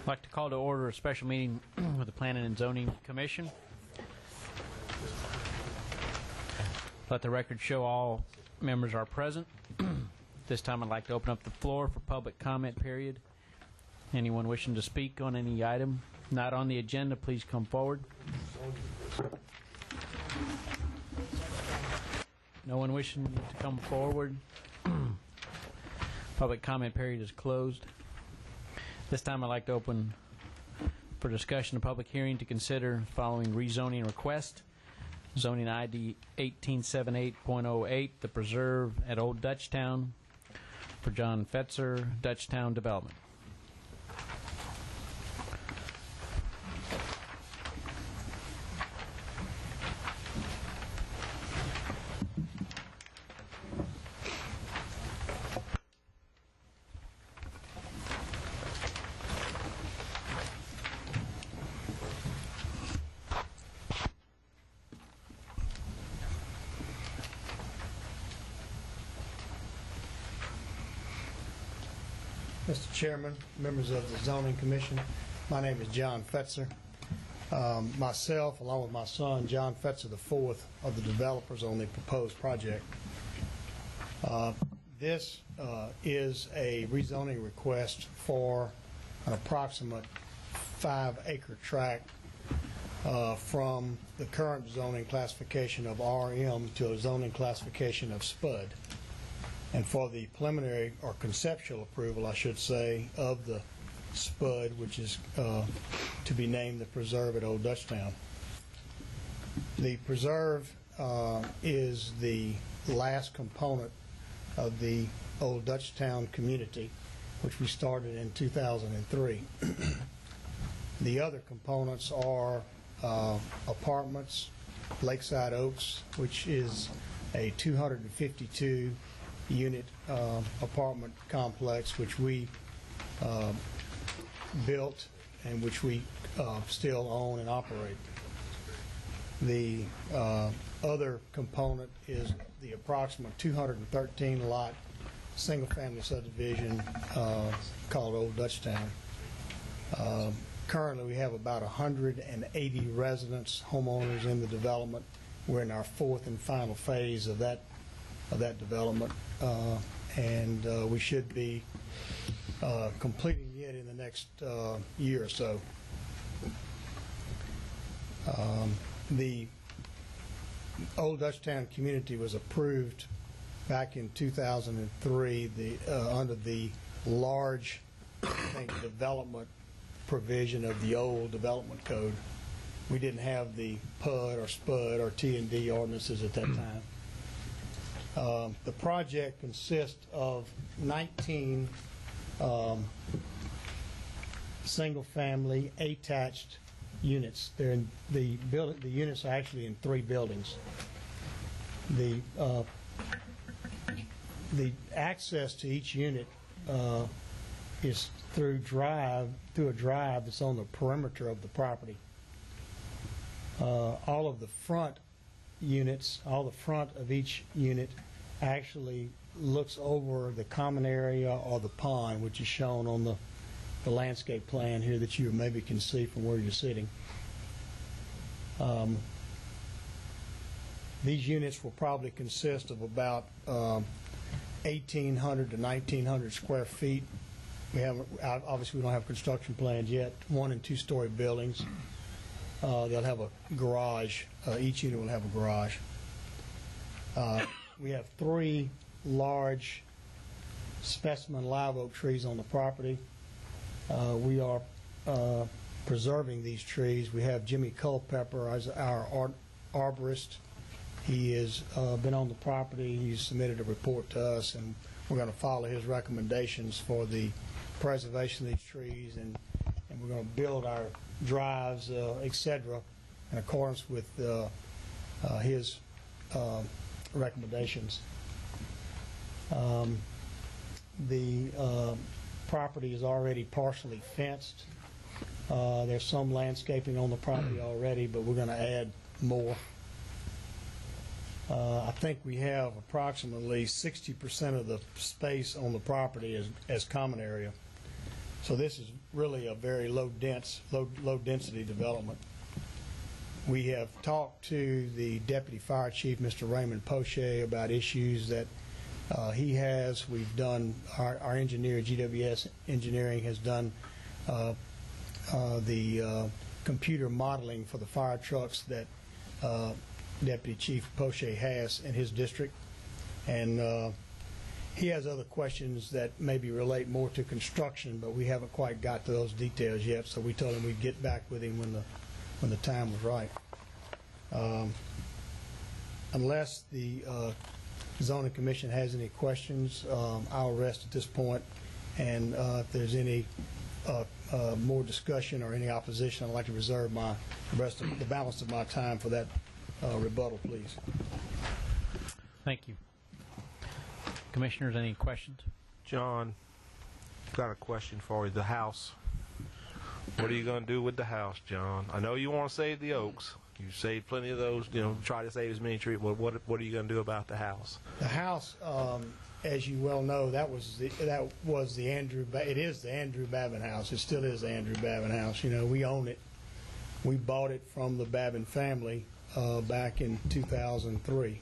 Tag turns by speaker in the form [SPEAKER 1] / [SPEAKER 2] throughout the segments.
[SPEAKER 1] I'd like to call to order a special meeting with the Planning and Zoning Commission. Let the record show all members are present. This time I'd like to open up the floor for public comment period. Anyone wishing to speak on any item not on the agenda, please come forward. No one wishing to come forward. Public comment period is closed. This time I'd like to open for discussion a public hearing to consider following rezoning request. Zoning ID 1878.08, the preserve at Old Dutchtown for John Fetzer, Dutchtown Development.
[SPEAKER 2] Mr. Chairman, members of the Zoning Commission, my name is John Fetzer. Myself, along with my son, John Fetzer IV, are the developers on the proposed project. This is a rezoning request for an approximate 5-acre tract from the current zoning classification of RM to a zoning classification of SPUD. And for the preliminary or conceptual approval, I should say, of the SPUD, which is to be named the Preserve at Old Dutchtown. The Preserve is the last component of the Old Dutchtown community, which we started in 2003. The other components are apartments, Lakeside Oaks, which is a 252 unit apartment complex, which we built and which we still own and operate. The other component is the approximate 213 lot single family subdivision called Old Dutchtown. Currently we have about 180 residents, homeowners in the development. We're in our fourth and final phase of that development, and we should be completing it in the next year or so. The Old Dutchtown community was approved back in 2003 under the large development provision of the old development code. We didn't have the PUD or SPUD or T&D ordinances at that time. The project consists of 19 single-family attached units. They're in the units are actually in 3 buildings. The access to each unit is through a drive that's on the perimeter of the property. All of the front units, all the front of each unit actually looks over the common area or the pond, which is shown on the landscape plan here that you maybe can see from where you're sitting. These units will probably consist of about 1,800 to 1,900 square feet. Obviously we don't have construction plans yet. 1- and 2-story buildings. They'll have a garage. Each unit will have a garage. We have 3 large specimen live oak trees on the property. We are preserving these trees. We have Jimmy Culpepper as our arborist. He has been on the property. He's submitted a report to us, and we're going to follow his recommendations for the preservation of these trees, and we're going to build our drives, etc., in accordance with his recommendations. The property is already partially fenced. There's some landscaping on the property already, but we're going to add more. I think we have approximately 60% of the space on the property as common area. So this is really a very low density development. We have talked to the Deputy Fire Chief, Mr. Raymond Poche, about issues that he has. We've done, our engineer, GWS Engineering, has done the computer modeling for the fire trucks that Deputy Chief Poche has in his district. And he has other questions that maybe relate more to construction, but we haven't quite got to those details yet, so we told him we'd get back with him when the time was right. Unless the Zoning Commission has any questions, I'll rest at this point, and if there's any more discussion or any opposition, I'd like to reserve the balance of my time for that rebuttal, please.
[SPEAKER 1] Thank you. Commissioners, any questions?
[SPEAKER 3] John, got a question for you. The house. What are you going to do with the house, John? I know you want to save the oaks. You saved plenty of those. You know, try to save as many trees. What are you going to do about the house?
[SPEAKER 2] The house, as you well know, it is the Andrew Babin house. It still is the Andrew Babin house. You know, we own it. We bought it from the Babin family back in 2003.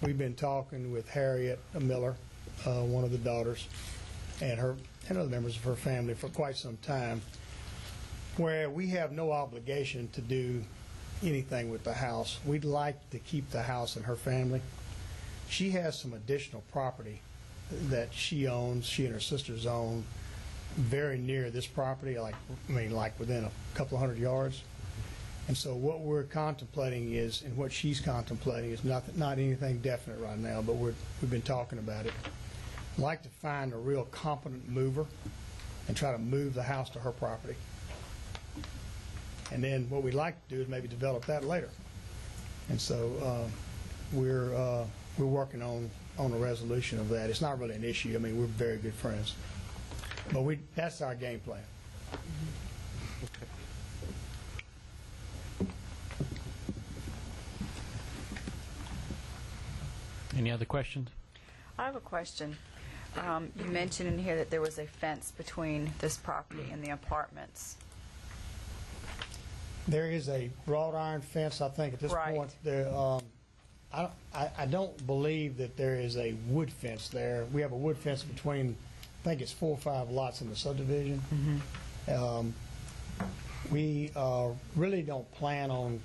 [SPEAKER 2] We've been talking with Harriet Miller, one of the daughters, and other members of her family for quite some time, where we have no obligation to do anything with the house. We'd like to keep the house in her family. She has some additional property that she owns, she and her sisters own, very near this property, like within a couple of 100 yards. And so what we're contemplating is, and what she's contemplating is not anything definite right now, but we've been talking about it. I'd like to find a real competent mover and try to move the house to her property. And then what we'd like to do is maybe develop that later. And so we're working on a resolution of that. It's not really an issue. I mean, we're very good friends. But that's our game plan.
[SPEAKER 3] Okay.
[SPEAKER 1] Any other questions?
[SPEAKER 4] I have a question. You mentioned in here that there was a fence between this property and the apartments.
[SPEAKER 2] There is a wrought iron fence, I think, at this
[SPEAKER 4] Right.
[SPEAKER 2] point. There, I don't believe that there is a wood fence there. We have a wood fence between, I think it's 4 or 5 lots in the subdivision. We really don't plan on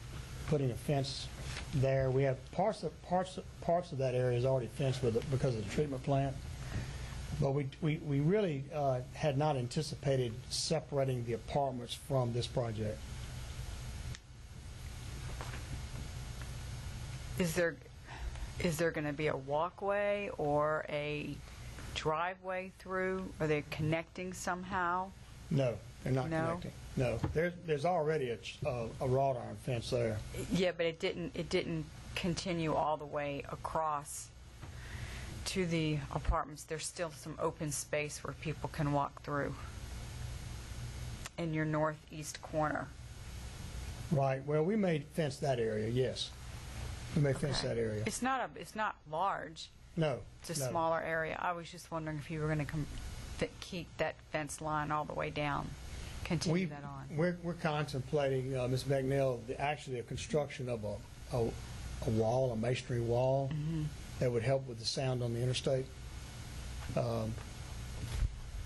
[SPEAKER 2] putting a fence there. We have parts of that area is already fenced because of the treatment plant. But we really had not anticipated separating the apartments from this project.
[SPEAKER 4] Is there going to be a walkway or a driveway through? Are they connecting somehow?
[SPEAKER 2] No, they're not
[SPEAKER 4] No?
[SPEAKER 2] connecting. No, there's already a wrought iron fence there.
[SPEAKER 4] Yeah, but it didn't continue all the way across to the apartments. There's still some open space where people can walk through in your northeast corner.
[SPEAKER 2] Right. Well, we may fence that area. Yes, we may fence that area.
[SPEAKER 4] It's not large.
[SPEAKER 2] No,
[SPEAKER 4] It's a
[SPEAKER 2] no.
[SPEAKER 4] smaller area. I was just wondering if you were going to keep that fence line all the way down, continue that on.
[SPEAKER 2] We're contemplating, Ms. McNeil, actually a construction of a wall, a masonry wall, that would help with the sound on the interstate.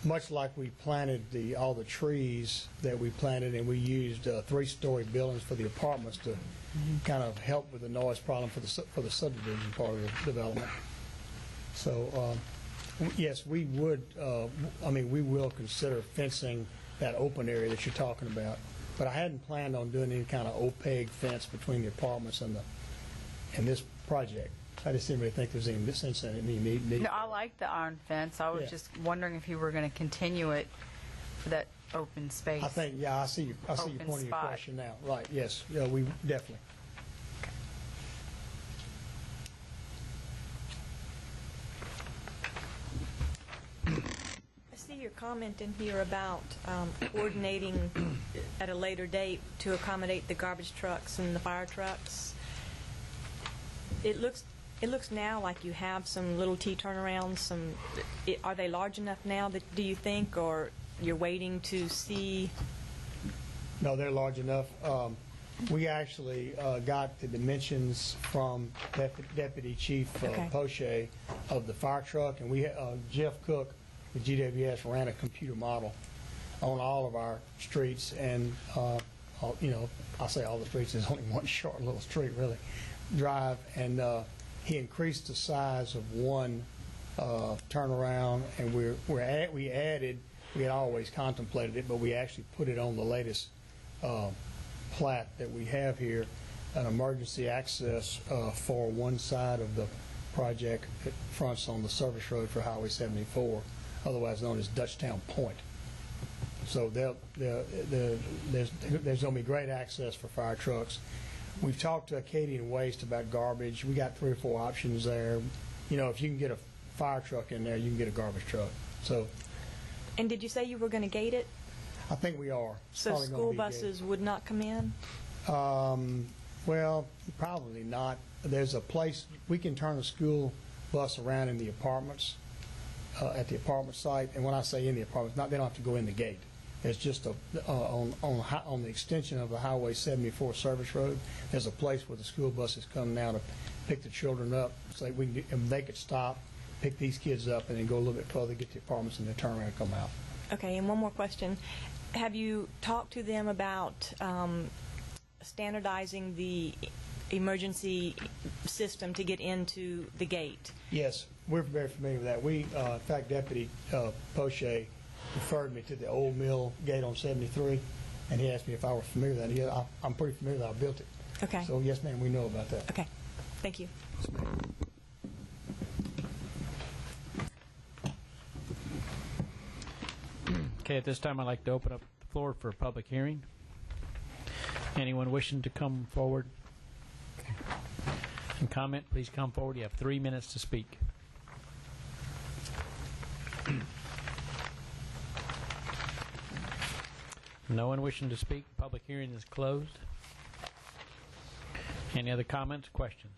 [SPEAKER 2] Much like we planted all the trees that we planted, and we used 3-story buildings for the apartments to kind of help with the noise problem for the subdivision part of the development. So, yes, we would. We will consider fencing that open area that you're talking about. But I hadn't planned on doing any kind of opaque fence between the apartments and this project. I just didn't really think there was any sense in it. Need.
[SPEAKER 4] No, I like the iron fence. I was
[SPEAKER 2] Yeah.
[SPEAKER 4] just wondering if you were going to continue it for that open space.
[SPEAKER 2] I think, yeah, I see your
[SPEAKER 4] Open
[SPEAKER 2] point of your
[SPEAKER 4] spot.
[SPEAKER 2] question now. Right, yes, yeah, we definitely.
[SPEAKER 5] I see your comment in here about coordinating at a later date to accommodate the garbage trucks and the fire trucks. It looks It looks now like you have some little T turnarounds. Are they large enough now, do you think, or you're waiting to see?
[SPEAKER 2] No, they're large enough. We actually got the dimensions from Deputy Chief
[SPEAKER 5] Okay.
[SPEAKER 2] Poche of the fire truck, and Jeff Cook with GWS ran a computer model on all of our streets, and I say all the streets, there's only one short little street really, drive, and he increased the size of one turnaround, and we had always contemplated it, but we actually put it on the latest plat that we have here, an emergency access for one side of the project that fronts on the service road for Highway 74, otherwise known as Dutchtown Point. So there's going to be great access for fire trucks. We've talked to Acadian Waste about garbage. We got 3 or 4 options there. If you can get a fire truck in there, you can get a garbage truck. So.
[SPEAKER 5] And did you say you were going to gate it?
[SPEAKER 2] I think we are.
[SPEAKER 5] So
[SPEAKER 2] Probably gonna
[SPEAKER 5] school
[SPEAKER 2] be
[SPEAKER 5] buses would not come in?
[SPEAKER 2] Well, probably not. There's a place, we can turn the school bus around in the apartments, at the apartment site. And when I say in the apartments, they don't have to go in the gate. It's just on the extension of the Highway 74 service road, there's a place where the school buses come now to pick the children up. So they could stop, pick these kids up, and then go a little bit further, get to the apartments, and then turn around and come out.
[SPEAKER 5] Okay, and one more question. Have you talked to them about standardizing the emergency system to get into the gate?
[SPEAKER 2] Yes, we're very familiar with that. In fact, Deputy Poche referred me to the old mill gate on 73, and he asked me if I were familiar with that. I'm pretty familiar that I built it.
[SPEAKER 5] Okay.
[SPEAKER 2] So, yes, ma'am, we know about that.
[SPEAKER 5] Okay. Thank you.
[SPEAKER 1] Okay, at this time, I'd like to open up the floor for a public hearing. Anyone wishing to come forward and comment, please come forward. You have 3 minutes to speak. No one wishing to speak. Public hearing is closed. Any other comments, questions?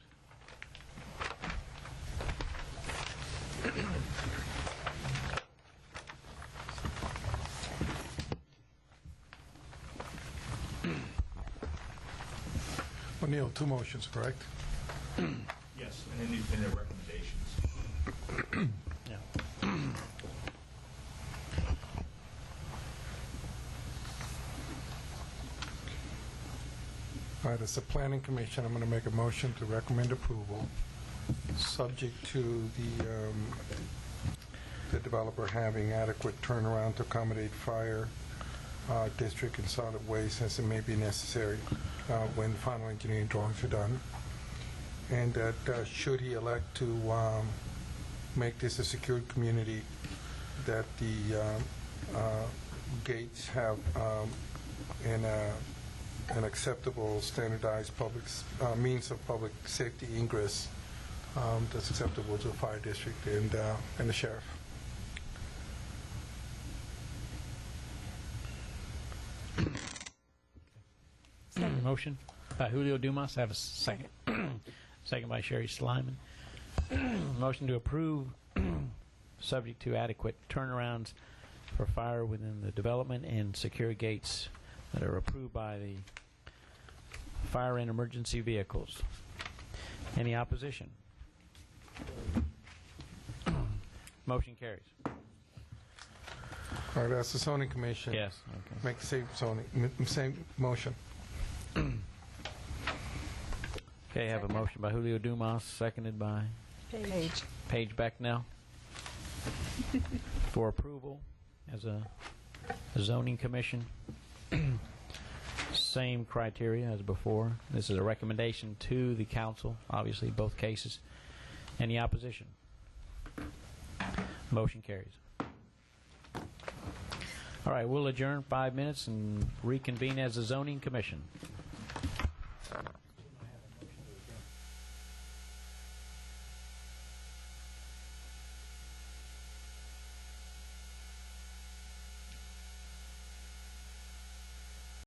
[SPEAKER 6] O'Neill, 2 motions, correct?
[SPEAKER 7] Yes, and independent recommendations.
[SPEAKER 1] Yeah.
[SPEAKER 6] All right, as the Planning Commission, I'm going to make a motion to recommend approval, subject to the developer having adequate turnaround to accommodate fire district and solid waste as it may be necessary when the final engineering drawings are done. And that should he elect to make this a secured community, that the gates have an acceptable standardized public means of public safety ingress that's acceptable to the fire district and the sheriff.
[SPEAKER 1] Motion by Julio Dumas. I have a second. Second by Sherry Slyman. Motion to approve, subject to adequate turnarounds for fire within the development and secure gates that are approved by the fire and emergency vehicles. Any opposition? Motion carries.
[SPEAKER 6] All right, that's the zoning commission.
[SPEAKER 1] Yes. Okay.
[SPEAKER 6] Make the same motion.
[SPEAKER 1] Okay, I have a motion by Julio Dumas, seconded by Paige Becknell for approval as a zoning commission. Same criteria as before. This is a recommendation to the council, obviously, both cases. Any opposition? Motion carries. All right, we'll adjourn 5 minutes and reconvene as a zoning commission.